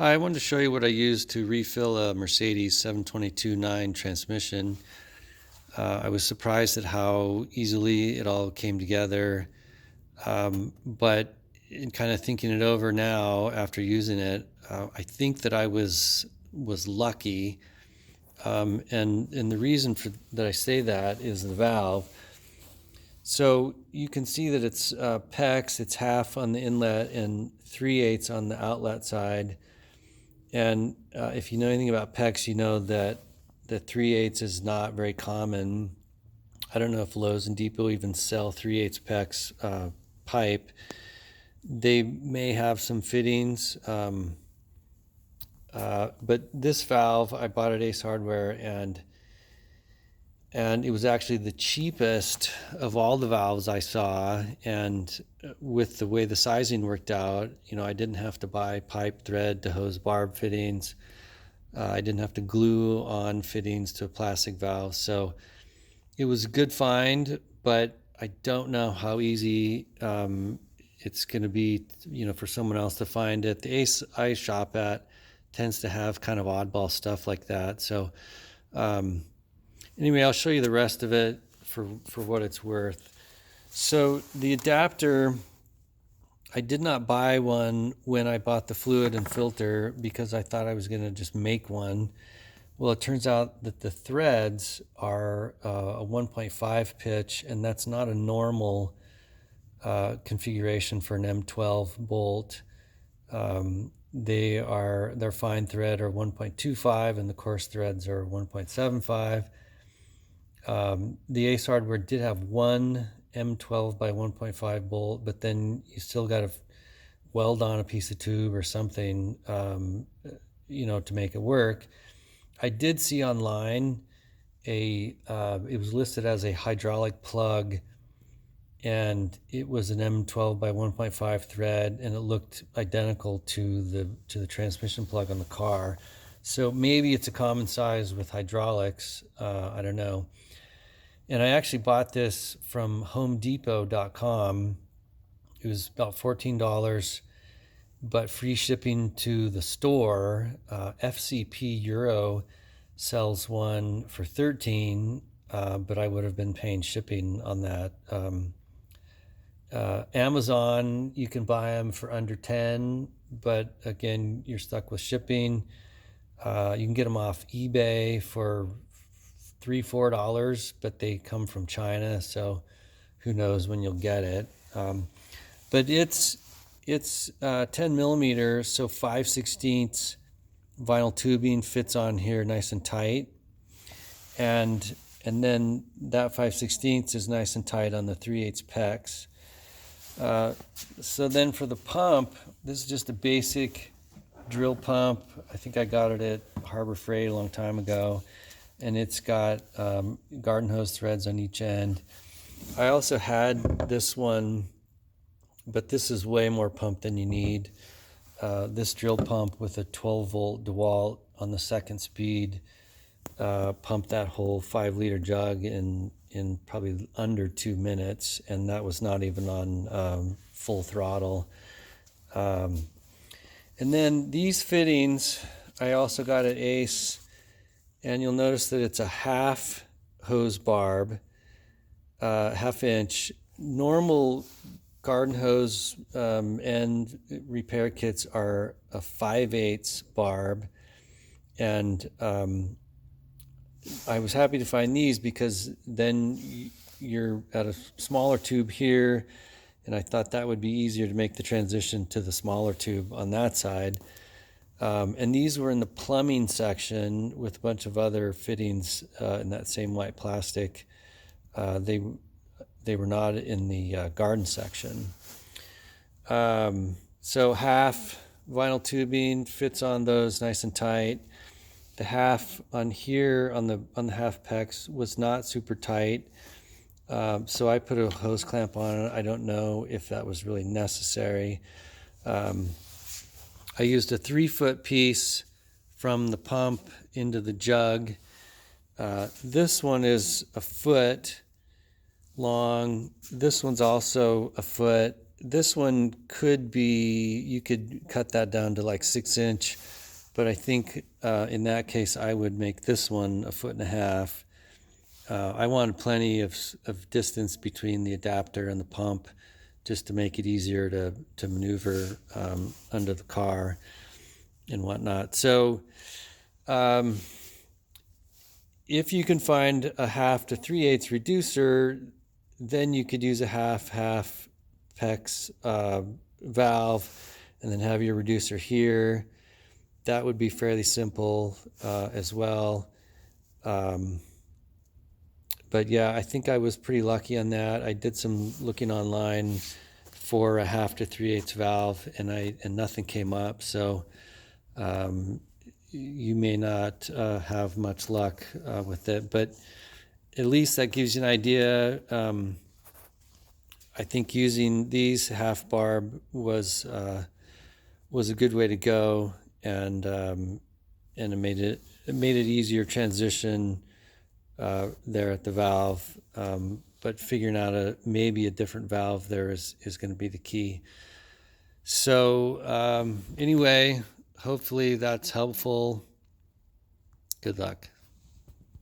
Hi, I wanted to show you what I used to refill a Mercedes 722-9 transmission. I was surprised at how easily it all came together, but in kind of thinking it over now after using it, I think that I was lucky, and the reason for that I say that is the valve. So you can see that it's PEX, it's half on the inlet and 3/8 on the outlet side. And if you know anything about PEX, you know that the 3/8 is not very common. I don't know if Lowe's and Depot even sell 3/8 PEX pipe. They may have some fittings, but this valve I bought at Ace Hardware, and it was actually the cheapest of all the valves I saw. And with the way the sizing worked out, I didn't have to buy pipe, thread to hose barb fittings. I didn't have to glue on fittings to a plastic valve. So it was a good find, but I don't know how easy it's going to be, for someone else to find it. The Ace I shop at tends to have kind of oddball stuff like that. So anyway, I'll show you the rest of it for what it's worth. So the adapter, I did not buy one when I bought the fluid and filter because I thought I was going to just make one. Well, it turns out that the threads are a 1.5 pitch, and that's not a normal configuration for an M12 bolt. Their fine thread are 1.25, and the coarse threads are 1.75. The Ace Hardware did have one M12 by 1.5 bolt, but then you still got to weld on a piece of tube or something, to make it work. I did see online it was listed as a hydraulic plug, and it was an M12 by 1.5 thread, and it looked identical to the transmission plug on the car. So maybe it's a common size with hydraulics. I don't know. And I actually bought this from HomeDepot.com. It was about $14, but free shipping to the store. FCP Euro sells one for $13, but I would have been paying shipping on that. Amazon, you can buy them for under $10, but again, you're stuck with shipping. You can get them off eBay for $3-4, but they come from China, so who knows when you'll get it. But it's 10 millimeters, so 5/16 vinyl tubing fits on here nice and tight, and then that 5/16 is nice and tight on the 3/8 PEX. So then for the pump, this is just a basic drill pump. I think I got it at Harbor Freight a long time ago, and it's got garden hose threads on each end. I also had this one, but this is way more pump than you need. This drill pump with a 12-volt DeWalt on the second speed pumped that whole 5-liter jug in probably under 2 minutes, and that was not even on full throttle. And then these fittings I also got at Ace, and you'll notice that it's a half hose barb, half inch. Normal garden hose and repair kits are a 5/8 barb, and I was happy to find these because then you're at a smaller tube here, and I thought that would be easier to make the transition to the smaller tube on that side. And these were in the plumbing section with a bunch of other fittings in that same white plastic. They were not in the garden section. So half vinyl tubing fits on those nice and tight. The half on here on the half PEX was not super tight. So I put a hose clamp on it. I don't know if that was really necessary. I used a 3-foot piece from the pump into the jug. This one is a foot long. This one's also a foot. this one could be, you could cut that down to like 6 inch, but I think in that case I would make this one 1.5 feet. I wanted plenty of distance between the adapter and the pump, just to make it easier to maneuver under the car and whatnot. So if you can find a 1/2 to 3/8 reducer, then you could use a half PEX valve and then have your reducer here. That would be fairly simple as well. But yeah, I think I was pretty lucky on that. I did some looking online for a 1/2 to 3/8 valve, and nothing came up. So you may not have much luck with it, but at least that gives you an idea. I think using these half barb was a good way to go, and it made it easier transition there at the valve. But figuring out maybe a different valve there is going to be the key. So anyway, hopefully that's helpful. Good luck.